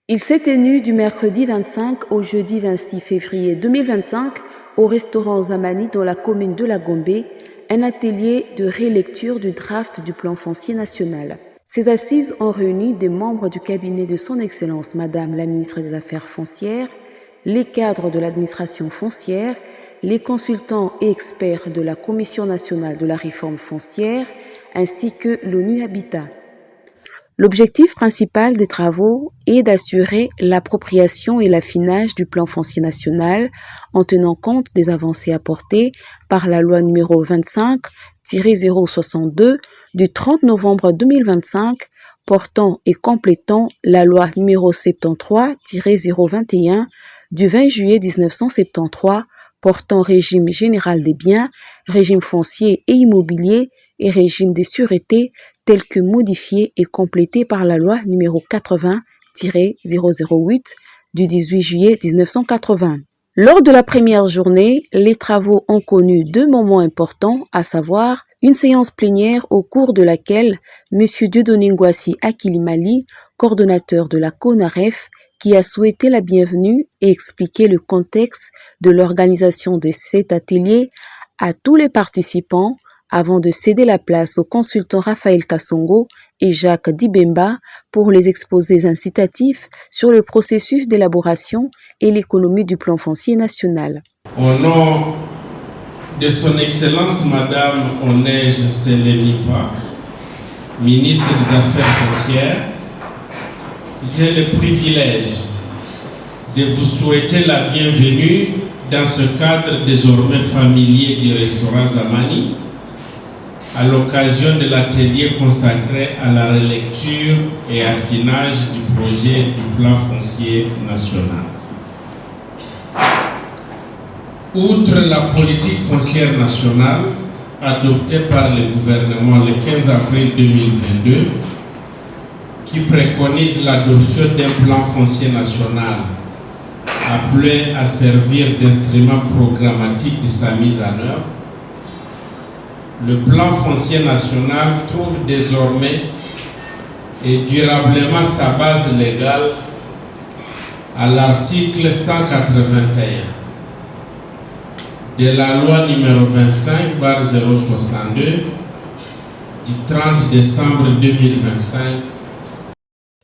Il s'est tenu du mercredi 25 au jeudi 26 février 2025 au restaurant Zamani dans la commune de La Gombe, un atelier de rélecture du draft du plan foncier national. Ces assises ont réuni des membres du cabinet de Son Excellence Madame la ministre des Affaires foncières, les cadres de l'administration foncière, les consultants et experts de la Commission nationale de la réforme foncière, ainsi que l'ONU Habitat. L'objectif principal des travaux est d'assurer l'appropriation et l'affinage du plan foncier national en tenant compte des avancées apportées par la loi numéro 25-062 du 30 novembre 2025 portant et complétant la loi numéro 73-021 du 20 juillet 1973 portant régime général des biens, régime foncier et immobilier et régime des sûretés tel que modifié et complété par la loi numéro 80-008 du 18 juillet 1980. Lors de la première journée, les travaux ont connu deux moments importants, à savoir une séance plénière au cours de laquelle M. Dieudonné Ngouassi Akilimali, coordonnateur de la CONAREF, qui a souhaité la bienvenue et expliqué le contexte de l'organisation de cet atelier à tous les participants avant de céder la place aux consultants Raphaël Kassongo et Jacques Dibemba pour les exposés incitatifs sur le processus d'élaboration et l'économie du plan foncier national. Au nom de Son Excellence Madame Onej Selemipa, ministre des Affaires foncières, j'ai le privilège de vous souhaiter la bienvenue dans ce cadre désormais familier du restaurant Zamani, à l'occasion de l'atelier consacré à la relecture et affinage du projet du plan foncier national. Outre la politique foncière nationale adoptée par le gouvernement le 15 avril 2022, qui préconise l'adoption d'un plan foncier national appelé à servir d'instrument programmatique de sa mise en œuvre, le plan foncier national trouve désormais et durablement sa base légale à l'article 181 de la loi numéro 25/062 du 30 décembre 2025.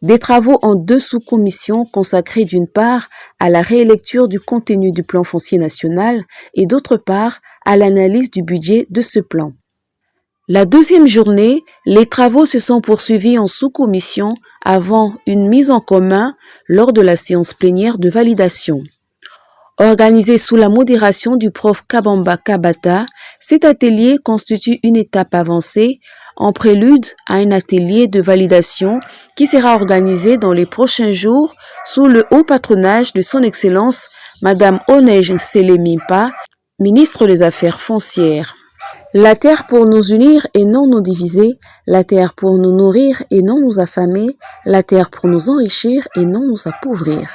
Des travaux en deux sous-commissions consacrés d'une part à la rélecture du contenu du plan foncier national et d'autre part à l'analyse du budget de ce plan. La deuxième journée, les travaux se sont poursuivis en sous-commission avant une mise en commun lors de la séance plénière de validation. Organisé sous la modération du prof Kabamba Kabata, cet atelier constitue une étape avancée en prélude à un atelier de validation qui sera organisé dans les prochains jours sous le haut patronage de Son Excellence Madame Onej Selemipa, ministre des Affaires foncières. La terre pour nous unir et non nous diviser, la terre pour nous nourrir et non nous affamer, la terre pour nous enrichir et non nous appauvrir.